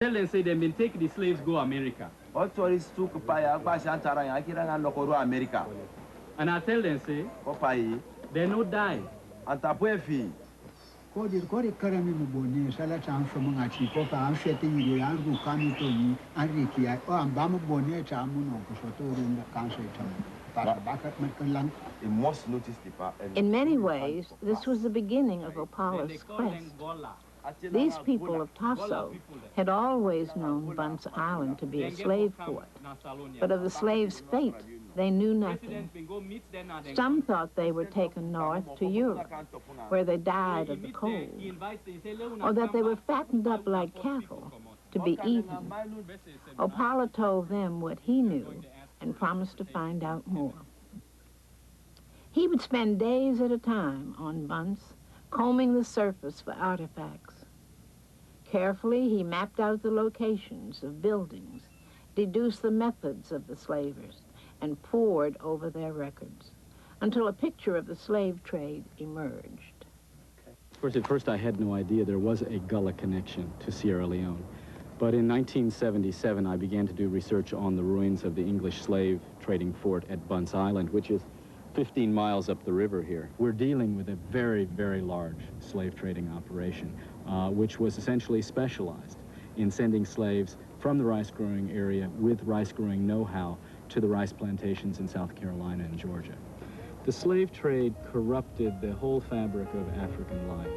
Tell them say they've been taking the slaves go America. Authorities took America. And I tell them say they no die. Kodi karami mubone sala chanfo mungati kopa amfete yiri yangu kami toni anriki ya o ambamo bone cha muno kushoto runda kanso itama. In many ways, this was the beginning of Opala's quest. These people of Tasso had always known Bunce Island to be a slave port, but of the slaves' fate, they knew nothing. Some thought they were taken north to Europe, where they died of the cold, or that they were fattened up like cattle to be eaten. Opala told them what he knew and promised to find out more. He would spend days at a time on Bunce, combing the surface for artifacts. Carefully, he mapped out the locations of buildings, deduced the methods of the slavers, and pored over their records until a picture of the slave trade emerged. Of course, at first I had no idea there was a Gullah connection to Sierra Leone. But in 1977, I began to do research on the ruins of the English slave trading fort at Bunce Island, which is 15 miles up the river here. We're dealing with a very, very large slave trading operation, which was essentially specialized in sending slaves from the rice-growing area with rice-growing know-how to the rice plantations in South Carolina and Georgia. The slave trade corrupted the whole fabric of African life.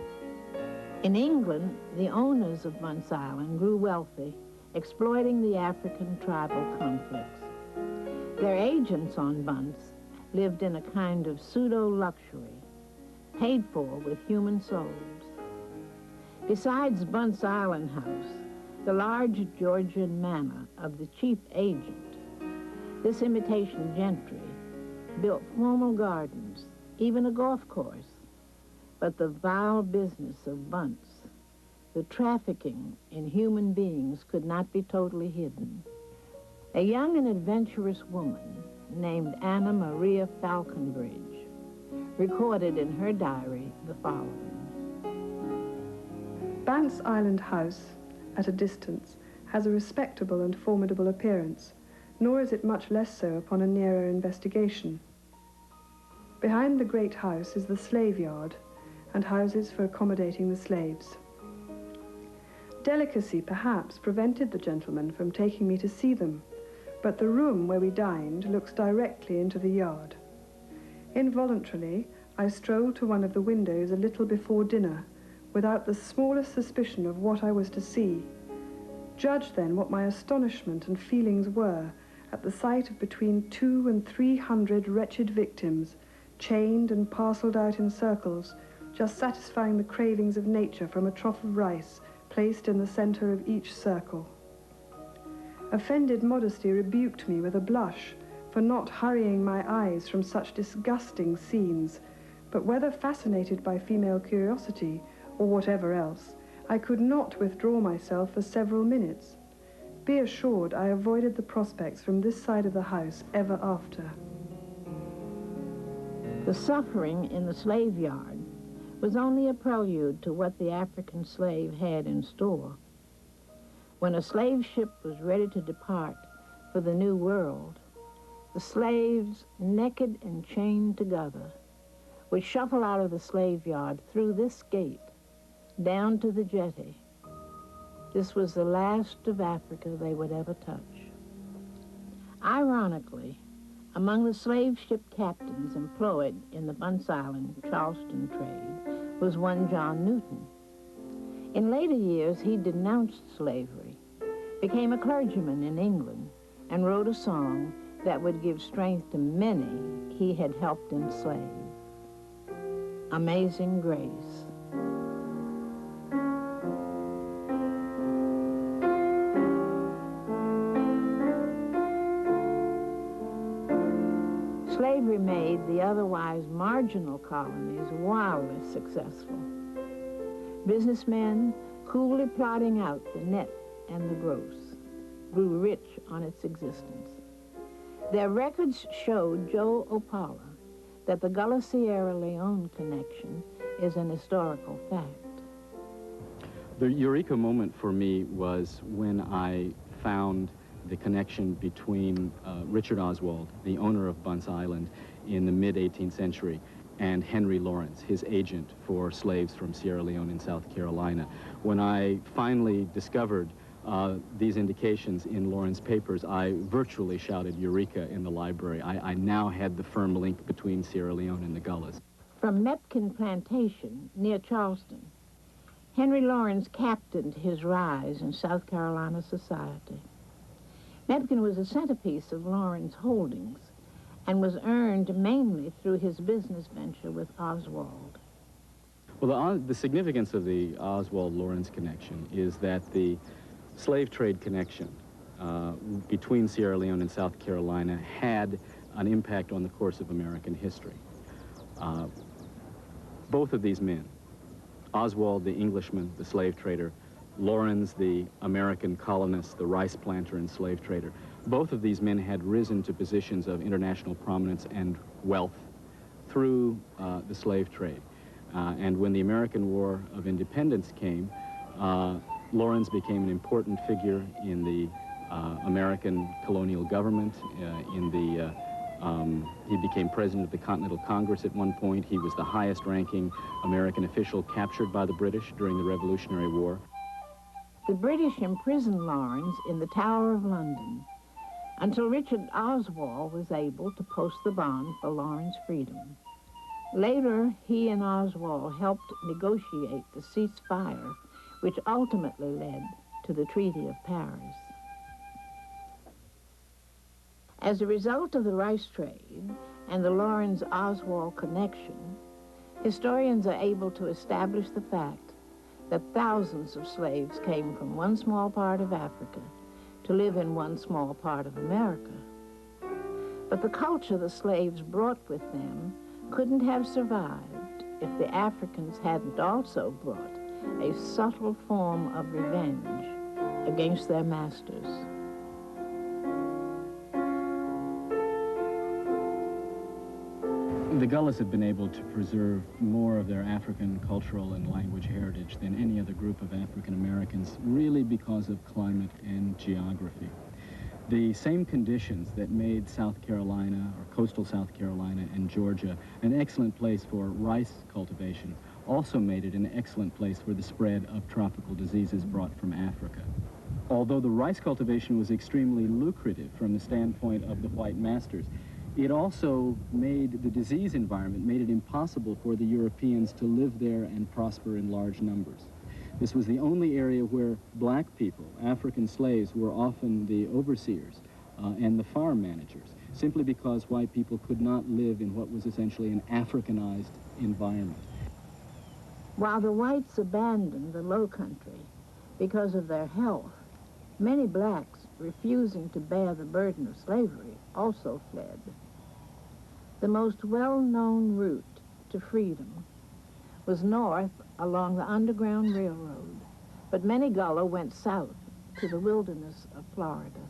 In England, the owners of Bunce Island grew wealthy, exploiting the African tribal conflicts. Their agents on Bunce lived in a kind of pseudo-luxury, paid for with human souls. Besides Bunce Island House, the large Georgian manor of the chief agent, this imitation gentry built formal gardens, even a golf course. But the vile business of Bunce, the trafficking in human beings, could not be totally hidden. A young and adventurous woman named Anna Maria Falconbridge recorded in her diary the following. Bunce Island House, at a distance, has a respectable and formidable appearance, nor is it much less so upon a nearer investigation. Behind the great house is the slave yard, and houses for accommodating the slaves. Delicacy, perhaps, prevented the gentleman from taking me to see them, but the room where we dined looks directly into the yard. Involuntarily, I strolled to one of the windows a little before dinner, without the smallest suspicion of what I was to see. Judge then what my astonishment and feelings were at the sight of between 200 and 300 wretched victims, chained and parcelled out in circles, just satisfying the cravings of nature from a trough of rice placed in the center of each circle. Offended modesty rebuked me with a blush for not hurrying my eyes from such disgusting scenes, but whether fascinated by female curiosity or whatever else, I could not withdraw myself for several minutes. Be assured I avoided the prospects from this side of the house ever after. The suffering in the slave yard was only a prelude to what the African slave had in store. When a slave ship was ready to depart for the New World, the slaves, naked and chained together, would shuffle out of the slave yard through this gate, down to the jetty. This was the last of Africa they would ever touch. Ironically, among the slave ship captains employed in the Bunce Island Charleston trade was one John Newton. In later years, he denounced slavery, became a clergyman in England, and wrote a song that would give strength to many he had helped enslave. Amazing Grace. Slavery made the otherwise marginal colonies wildly successful. Businessmen, coolly plotting out the net and the gross, grew rich on its existence. Their records showed Joe Opala that the Gullah-Sierra Leone connection is an historical fact. The eureka moment for me was when I found the connection between Richard Oswald, the owner of Bunce Island in the mid-18th century, and Henry Lawrence, his agent for slaves from Sierra Leone in South Carolina. When I finally discovered these indications in Lawrence's papers, I virtually shouted Eureka in the library. I now had the firm link between Sierra Leone and the Gullahs. From Mepkin Plantation, near Charleston, Henry Lawrence captained his rise in South Carolina society. Mepkin was a centerpiece of Lawrence holdings and was earned mainly through his business venture with Oswald. Well, the significance of the Oswald-Lawrence connection is that the slave trade connection between Sierra Leone and South Carolina had an impact on the course of American history. Both of these men, Oswald, the Englishman, the slave trader, Lawrence, the American colonist, the rice planter and slave trader, both of these men had risen to positions of international prominence and wealth through the slave trade. And when the American War of Independence came, Lawrence became an important figure in the American colonial government. He became president of the Continental Congress at one point. He was the highest-ranking American official captured by the British during the Revolutionary War. The British imprisoned Lawrence in the Tower of London until Richard Oswald was able to post the bond for Lawrence's freedom. Later, he and Oswald helped negotiate the ceasefire, which ultimately led to the Treaty of Paris. As a result of the rice trade and the Lawrence-Oswald connection, historians are able to establish the fact that thousands of slaves came from one small part of Africa to live in one small part of America. But the culture the slaves brought with them couldn't have survived if the Africans hadn't also brought a subtle form of revenge against their masters. The Gullahs have been able to preserve more of their African cultural and language heritage than any other group of African Americans, really because of climate and geography. The same conditions that made South Carolina, or coastal South Carolina and Georgia, an excellent place for rice cultivation, also made it an excellent place for the spread of tropical diseases brought from Africa. Although the rice cultivation was extremely lucrative from the standpoint of the white masters, it also made the disease environment, made it impossible for the Europeans to live there and prosper in large numbers. This was the only area where black people, African slaves, were often the overseers and the farm managers, simply because white people could not live in what was essentially an Africanized environment. While the whites abandoned the low country because of their health, many blacks, refusing to bear the burden of slavery, also fled. The most well-known route to freedom was north along the Underground Railroad, but many Gullah went south to the wilderness of Florida.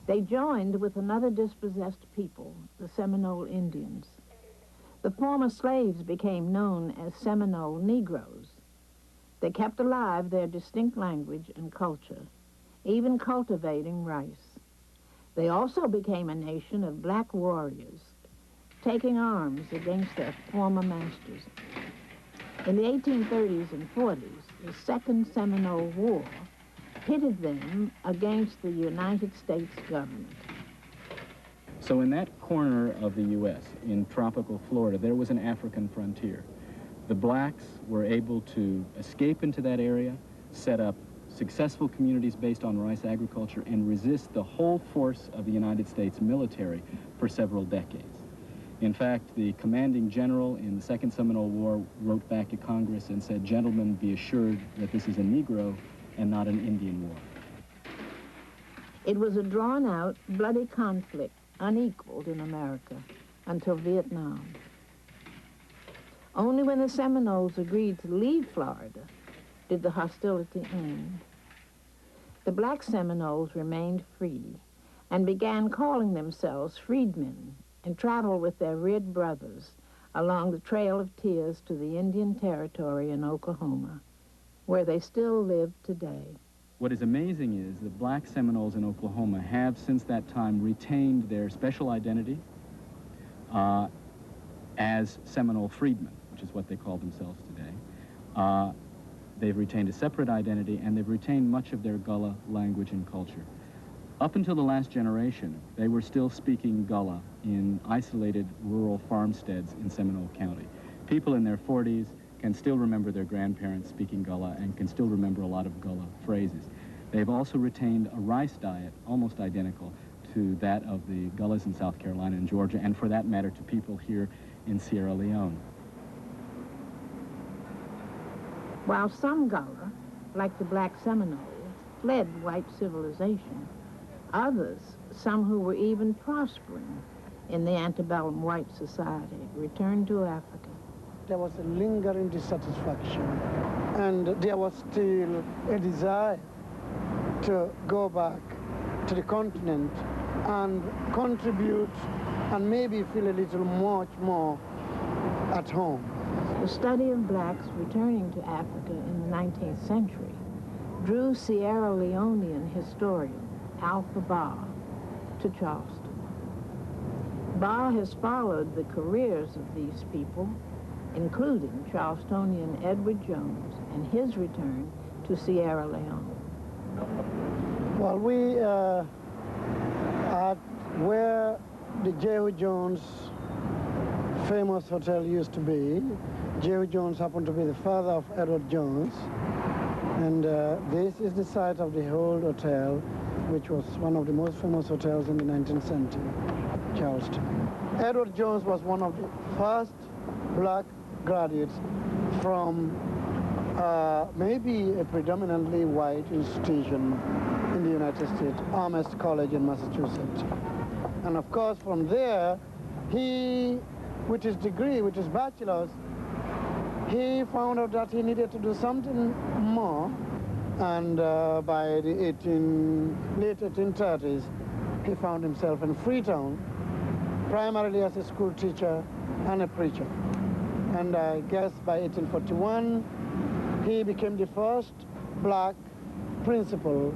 They joined with another dispossessed people, the Seminole Indians. The former slaves became known as Seminole Negroes. They kept alive their distinct language and culture, even cultivating rice. They also became a nation of black warriors, taking arms against their former masters. In the 1830s and 40s, the Second Seminole War pitted them against the United States government. So in that corner of the U.S., in tropical Florida, there was an African frontier. The blacks were able to escape into that area, set up successful communities based on rice agriculture, and resist the whole force of the United States military for several decades. In fact, the commanding general in the Second Seminole War wrote back to Congress and said, "Gentlemen, be assured that this is a Negro and not an Indian war." It was a drawn-out, bloody conflict, unequaled in America, until Vietnam. Only when the Seminoles agreed to leave Florida did the hostility end. The black Seminoles remained free and began calling themselves freedmen and traveled with their red brothers along the Trail of Tears to the Indian Territory in Oklahoma, where they still live today. What is amazing is the black Seminoles in Oklahoma have, since that time, retained their special identity as Seminole freedmen, which is what they call themselves today. They've retained a separate identity, and they've retained much of their Gullah language and culture. Up until the last generation, they were still speaking Gullah in isolated rural farmsteads in Seminole County. People in their 40s can still remember their grandparents speaking Gullah and can still remember a lot of Gullah phrases. They've also retained a rice diet almost identical to that of the Gullahs in South Carolina and Georgia, and for that matter to people here in Sierra Leone. While some Gullah, like the black Seminoles, fled white civilization, others, some who were even prospering in the antebellum white society, returned to Africa. There was a lingering dissatisfaction, and there was still a desire to go back to the continent and contribute and maybe feel a little much more at home. The study of blacks returning to Africa in the 19th century drew Sierra Leonean historian Alpha Ba to Charleston. Ba has followed the careers of these people, including Charlestonian Edward Jones and his return to Sierra Leone. Well, we are where the J.O. Jones famous hotel used to be. J.O. Jones happened to be the father of Edward Jones, and this is the site of the old hotel, which was one of the most famous hotels in the 19th century, Charleston. Edward Jones was one of the first black graduates from maybe a predominantly white institution in the United States, Amherst College in Massachusetts. And of course, from there, he, with his degree, with his bachelor's, he found out that he needed to do something more. And by the late 1830s, he found himself in Freetown, primarily as a school teacher and a preacher. And I guess by 1841, he became the first black principal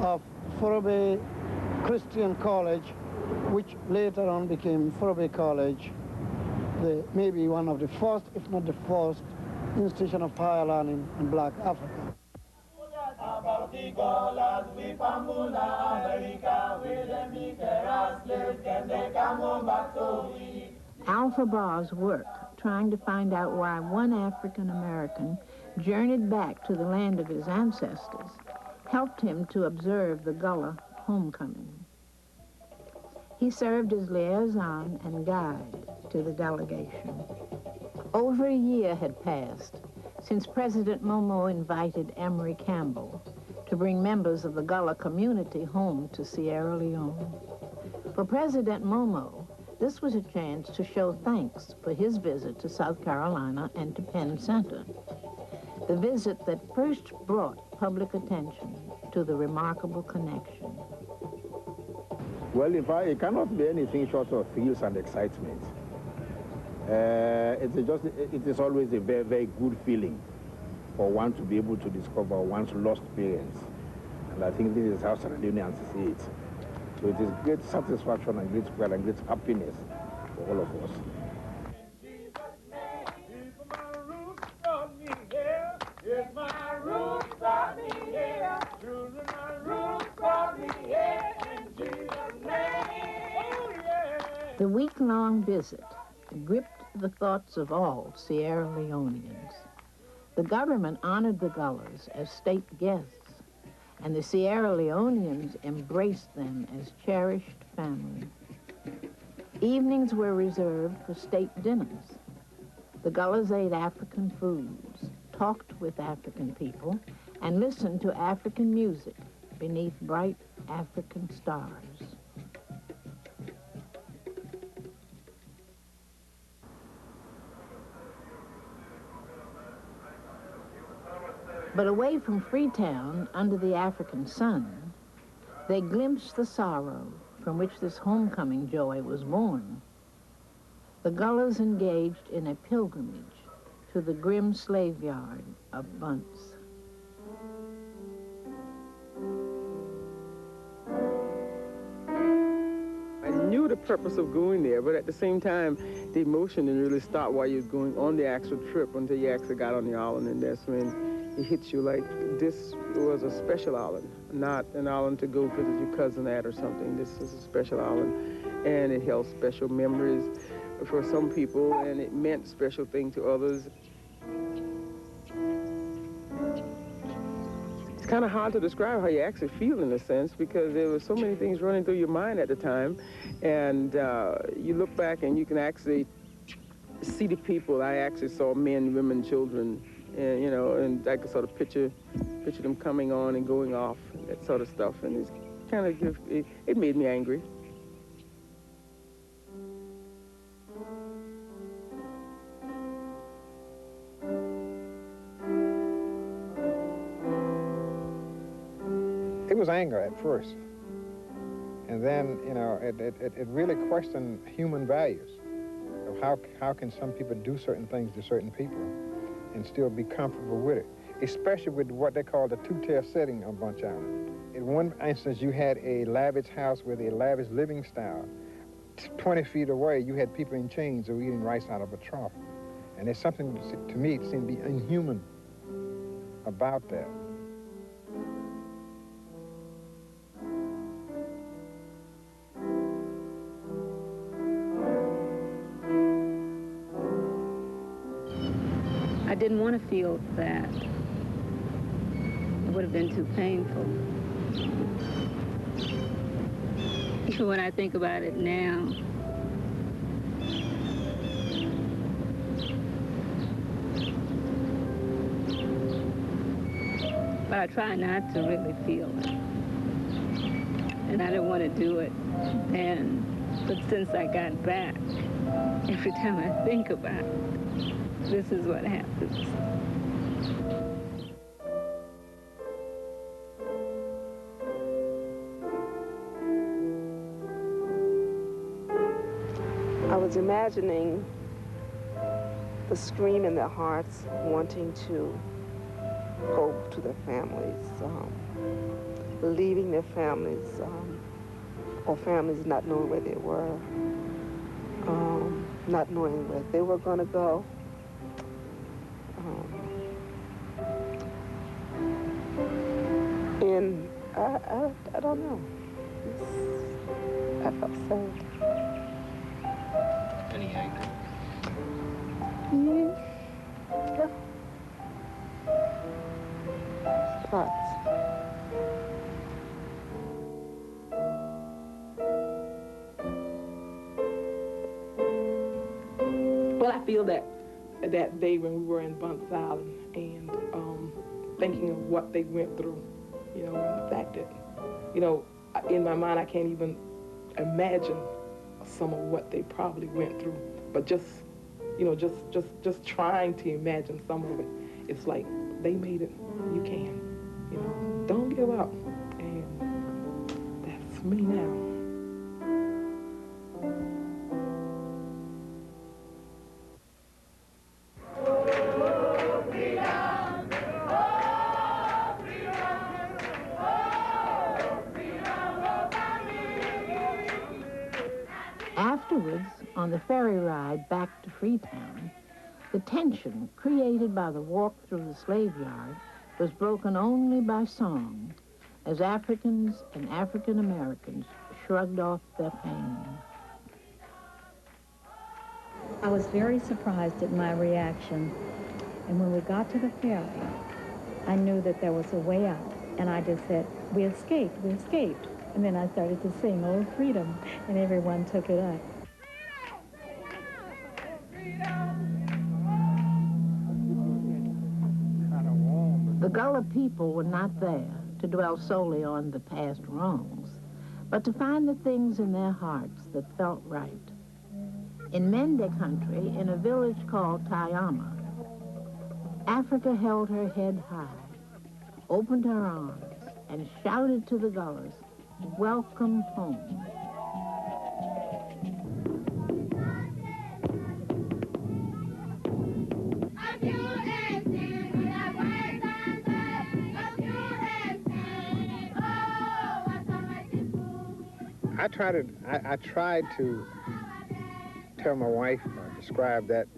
of Forobe Christian College, which later on became Forobe College, maybe one of the first, if not the first, institution of higher learning in black Africa. Alpha Ba's work trying to find out why one African American journeyed back to the land of his ancestors helped him to observe the Gullah homecoming. He served as liaison and guide to the delegation. Over a year had passed since President Momo invited Emory Campbell to bring members of the Gullah community home to Sierra Leone. For President Momo, this was a chance to show thanks for his visit to South Carolina and to Penn Center, the visit that first brought public attention to the remarkable connection. Well, it cannot be anything short of thrills and excitement. It is always a very, very good feeling for one to be able to discover one's lost parents. And I think this is how Sierra Leoneans see it. So it is great satisfaction and great pride and great happiness for all of us. The week-long visit gripped the thoughts of all Sierra Leoneans. The government honored the Gullahs as state guests, and the Sierra Leoneans embraced them as cherished family. Evenings were reserved for state dinners. The Gullahs ate African foods, talked with African people, and listened to African music beneath bright African stars. But away from Freetown, under the African sun, they glimpsed the sorrow from which this homecoming joy was born. The Gullahs engaged in a pilgrimage to the grim slave yard of Bunce. purpose of going there, but at the same time, the emotion didn't really start while you're going on the actual trip until you actually got on the island, and that's when it hits you like this was a special island, not an island to go visit your cousin at or something. This is a special island, and it held special memories for some people, and it meant special thing to others. It's kind of hard to describe how you actually feel in a sense, because there were so many things running through your mind at the time, and you look back and you can actually see the people. I actually saw men, women, children, and you know, and I could sort of picture them coming on and going off, that sort of stuff, and it's kind of it made me angry. It was anger at first, and then, you know, it really questioned human values of how can some people do certain things to certain people and still be comfortable with it, especially with what they call the two-tier setting on Bunch Island. In one instance, you had a lavish house with a lavish living style. 20 feet away, you had people in chains who were eating rice out of a trough. And there's something, to me, it seemed to be inhuman about that. I didn't want to feel that. It would have been too painful. Even when I think about it now, but I try not to really feel it. And I didn't want to do it then. But since I got back, every time I think about it, this is what happens. I was imagining the scream in their hearts, wanting to go to their families, leaving their families, or families not knowing where they were, not knowing where they were going to go. And I don't know. I felt sad. Any anger? Yeah. Lots. Well, I feel that day when we were in Bunce Island and thinking of what they went through, you know, and the fact that, you know, in my mind I can't even imagine some of what they probably went through, but just, you know, just trying to imagine some of it. It's like they made it, you can, you know, don't give up, and that's me now. Afterwards, on the ferry ride back to Freetown, the tension created by the walk through the slave yard was broken only by song, as Africans and African Americans shrugged off their pain. I was very surprised at my reaction, and when we got to the ferry, I knew that there was a way out, and I just said, "We escaped, we escaped." And then I started to sing, "Oh, freedom," and everyone took it up. The Gullah people were not there to dwell solely on the past wrongs, but to find the things in their hearts that felt right. In Mende country, in a village called Tayama, Africa held her head high, opened her arms, and shouted to the Gullahs, "Welcome home." I tried to tell my wife, describe that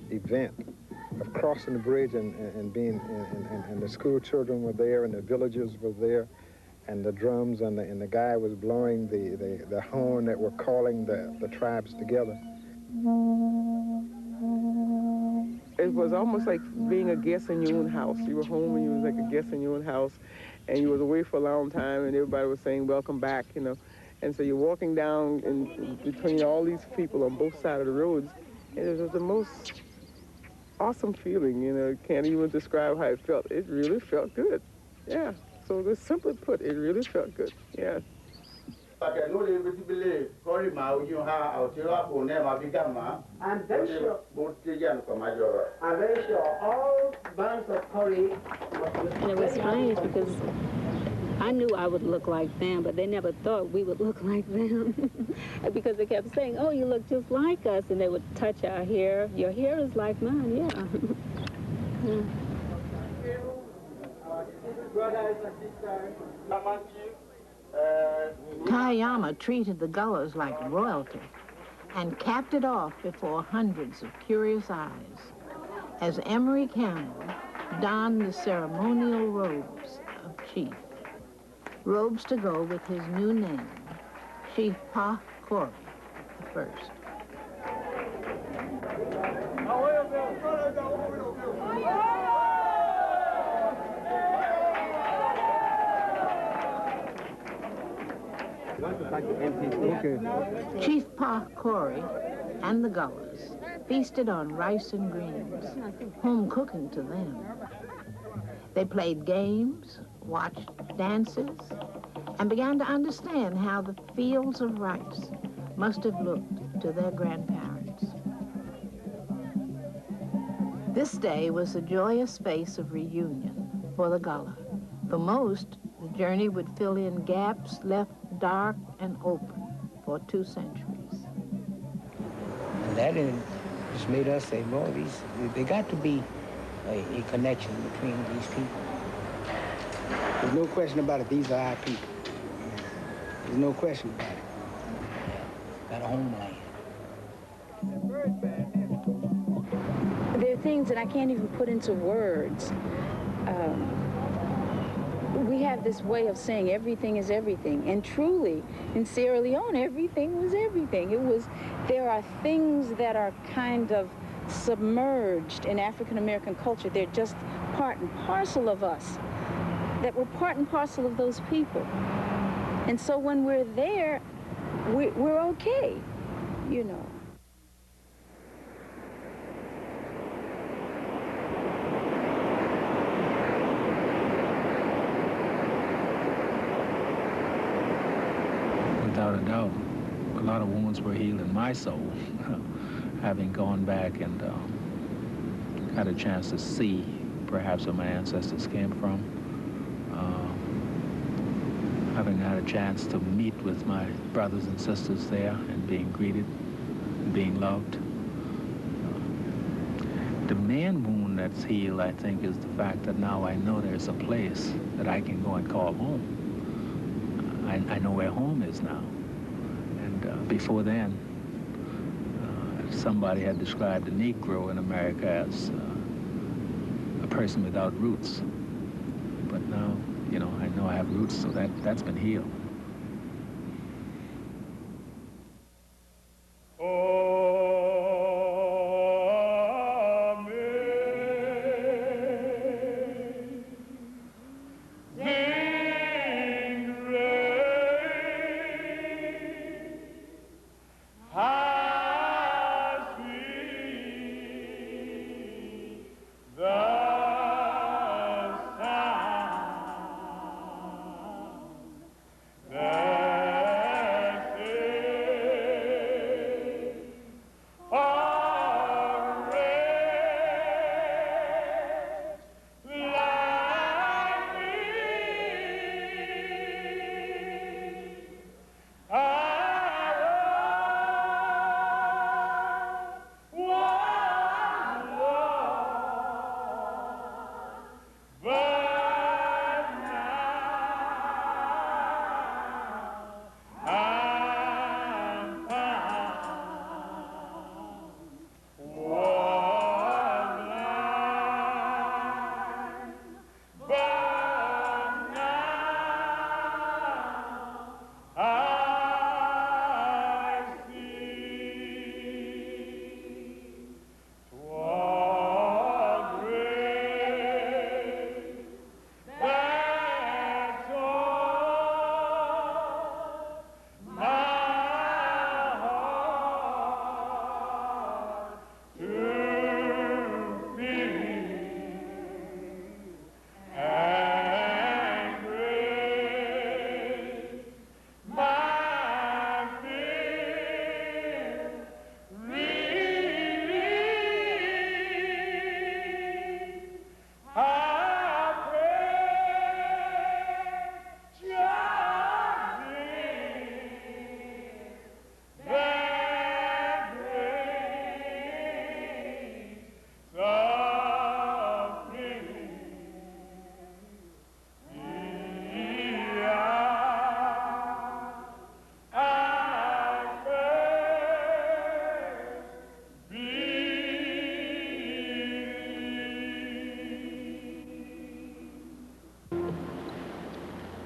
event of crossing the bridge and being and the school children were there and the villagers were there, and the drums and the guy was blowing the horn that were calling the tribes together. It was almost like being a guest in your own house. You were home and you was like a guest in your own house, and you was away for a long time, and everybody was saying, welcome back, you know. And so you're walking down in between all these people on both sides of the roads, and it was the most awesome feeling, you know. Can't even describe how it felt. It really felt good. Yeah. So just simply put, it really felt good. Yeah. I'm very sure. I'm very sure all bands of curry. And it was strange because I knew I would look like them, but they never thought we would look like them. Because they kept saying, oh, you look just like us, and they would touch our hair. Your hair is like mine, yeah. Yeah. Kayama treated the Gullahs like royalty and capped it off before hundreds of curious eyes as Emery Campbell donned the ceremonial robes of chief. Robes to go with his new name, Chief Pa Corey the First. Okay. Chief Pa Corey and the Gullahs feasted on rice and greens, home cooking to them. They played games, watched dances, and began to understand how the fields of rice must have looked to their grandparents. This day was a joyous space of reunion for the Gullah. For most, the journey would fill in gaps left dark and open for 2 centuries. And that just made us say, well, there got to be a connection between these people. There's no question about it. These are our people. There's no question about it. Got a homeland. There are things that I can't even put into words. We have this way of saying everything is everything, and truly, in Sierra Leone, everything was everything. There are things that are kind of submerged in African American culture. They're just part and parcel of us, that were part and parcel of those people. And so when we're there, we're okay, you know. Without a doubt, a lot of wounds were healed in my soul, having gone back and had a chance to see perhaps where my ancestors came from, having had a chance to meet with my brothers and sisters there and being greeted, and being loved. The main wound that's healed, I think, is the fact that now I know there's a place that I can go and call home. I know where home is now. And before then, somebody had described a Negro in America as a person without roots. But now, you know I have roots, so that's been healed.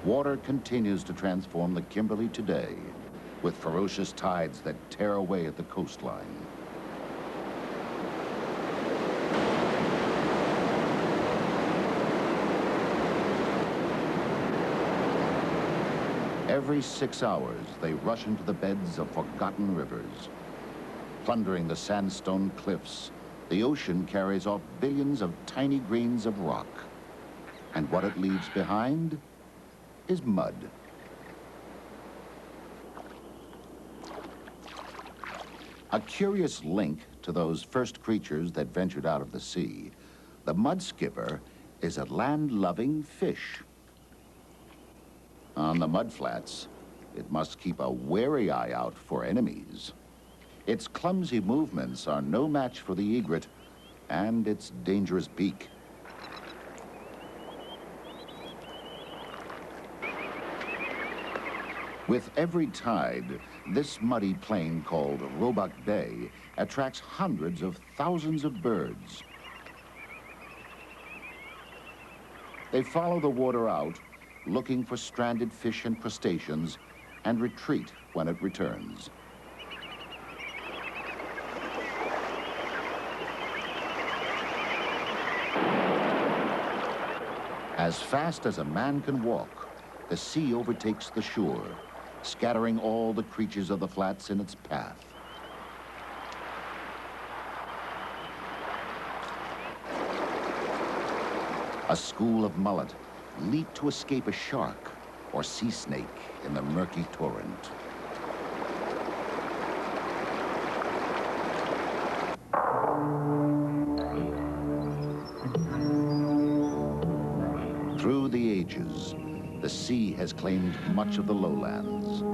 water continues to transform the Kimberley today with ferocious tides that tear away at the coastline. Every 6 hours, they rush into the beds of forgotten rivers. Plundering the sandstone cliffs, the ocean carries off billions of tiny grains of rock. And what it leaves behind is mud. A curious link to those first creatures that ventured out of the sea, the mud skipper is a land-loving fish. On the mudflats, it must keep a wary eye out for enemies. Its clumsy movements are no match for the egret and its dangerous beak. With every tide, this muddy plain called Roebuck Bay attracts hundreds of thousands of birds. They follow the water out, looking for stranded fish and crustaceans, and retreat when it returns. As fast as a man can walk, the sea overtakes the shore, scattering all the creatures of the flats in its path. A school of mullet leap to escape a shark or sea snake in the murky torrent. Through the ages, the sea has claimed much of the lowlands.